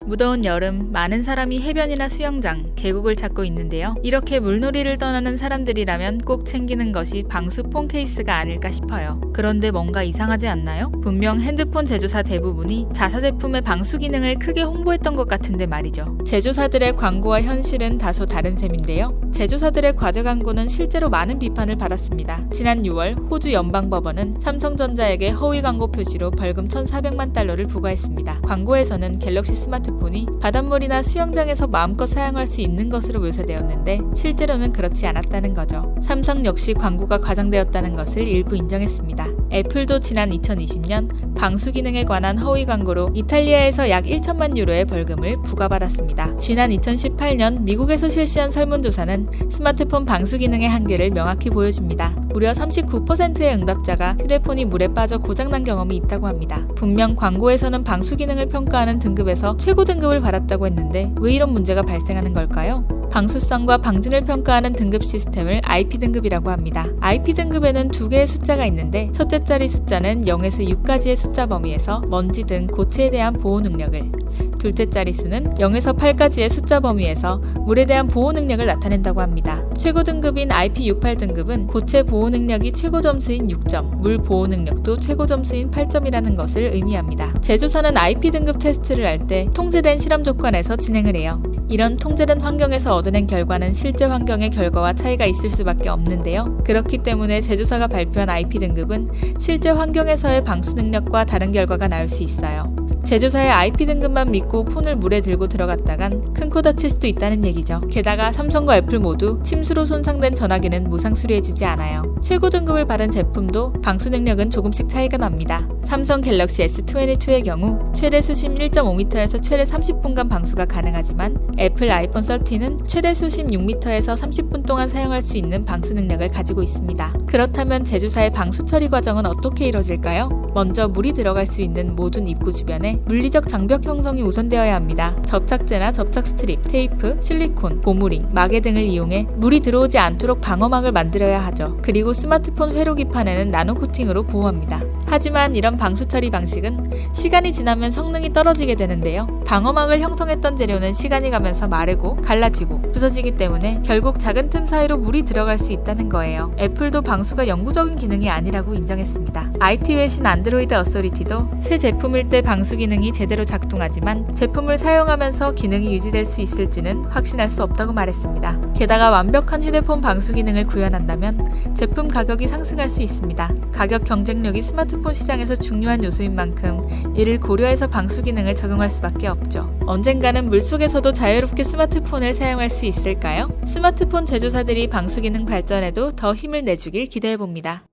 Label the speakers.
Speaker 1: 무더운 여름, 많은 사람이 해변이나 수영장, 계곡을 찾고 있는데요. 이렇게 물놀이를 떠나는 사람들이라면 꼭 챙기는 것이 방수 폰 케이스가 아닐까 싶어요. 그런데 뭔가 이상하지 않나요? 분명 핸드폰 제조사 대부분이 자사 제품의 방수 기능을 크게 홍보했던 것 같은데 말이죠. 제조사들의 광고와 현실은 다소 다른 셈인데요. 제조사들의 과대 광고는 실제로 많은 비판을 받았습니다. 지난 6월 호주 연방법원은 삼성전자에게 허위 광고 표시로 벌금 1,400만 달러를 부과했습니다. 광고에서는 갤럭시 스마트폰이 바닷물이나 수영장에서 마음껏 사용할 수 있는 것으로 묘사되었는데 실제로는 그렇지 않았다는 거죠. 삼성 역시 광고가 과장되었다는 것을 일부 인정했습니다. 애플도 지난 2020년 방수 기능에 관한 허위 광고로 이탈리아에서 약 1천만 유로의 벌금을 부과받았습니다. 지난 2018년 미국에서 실시한 설문조사는 스마트폰 방수 기능의 한계를 명확히 보여줍니다. 무려 39%의 응답자가 휴대폰이 물에 빠져 고장난 경험이 있다고 합니다. 분명 광고에서는 방수 기능을 평가하는 등급에서 최고 등급을 받았다고 했는데 왜 이런 문제가 발생하는 걸까요? 방수성과 방진을 평가하는 등급 시스템을 IP 등급이라고 합니다. IP 등급에는 두 개의 숫자가 있는데 첫째 자리 숫자는 0에서 6까지의 숫자 범위에서 먼지 등 고체에 대한 보호 능력을, 둘째 자릿수는 0에서 8까지의 숫자 범위에서 물에 대한 보호 능력을 나타낸다고 합니다. 최고 등급인 IP68 등급은 고체 보호 능력이 최고 점수인 6점, 물 보호 능력도 최고 점수인 8점이라는 것을 의미합니다. 제조사는 IP 등급 테스트를 할 때 통제된 실험 조건에서 진행을 해요. 이런 통제된 환경에서 얻어낸 결과는 실제 환경의 결과와 차이가 있을 수밖에 없는데요. 그렇기 때문에 제조사가 발표한 IP 등급은 실제 환경에서의 방수 능력과 다른 결과가 나올 수 있어요. 제조사의 IP 등급만 믿고 폰을 물에 들고 들어갔다간 큰 코 다칠 수도 있다는 얘기죠. 게다가 삼성과 애플 모두 침수로 손상된 전화기는 무상 수리해주지 않아요. 최고 등급을 받은 제품도 방수 능력은 조금씩 차이가 납니다. 삼성 갤럭시 S22의 경우 최대 수심 1.5m에서 최대 30분간 방수가 가능하지만 애플 아이폰 13은 최대 수심 6m에서 30분 동안 사용할 수 있는 방수 능력을 가지고 있습니다. 그렇다면 제조사의 방수 처리 과정은 어떻게 이루어질까요? 먼저 물이 들어갈 수 있는 모든 입구 주변에 물리적 장벽 형성이 우선되어야 합니다. 접착제나 접착 스트립, 테이프, 실리콘, 고무링, 마개 등을 이용해 물이 들어오지 않도록 방어막을 만들어야 하죠. 그리고 스마트폰 회로기판에는 나노 코팅으로 보호합니다. 하지만 이런 방수 처리 방식은 시간이 지나면 성능이 떨어지게 되는데요. 방어막을 형성했던 재료는 시간이 가면서 마르고 갈라지고 부서지기 때문에 결국 작은 틈 사이로 물이 들어갈 수 있다는 거예요. 애플도 방수가 영구적인 기능이 아니라고 인정했습니다. IT 외신 안드로이드 어소리티도 새 제품일 때 방수 기능이 제대로 작동하지만 제품을 사용하면서 기능이 유지될 수 있을지는 확신할 수 없다고 말했습니다. 게다가 완벽한 휴대폰 방수 기능을 구현한다면 제품 가격이 상승할 수 있습니다. 가격 경쟁력이 스마트폰 시장에서 중요한 요소인 만큼 이를 고려해서 방수 기능을 적용할 수밖에 없죠. 언젠가는 물속에서도 자유롭게 스마트폰을 사용할 수 있을까요? 스마트폰 제조사들이 방수 기능 발전에도 더 힘을 내주길 기대해봅니다.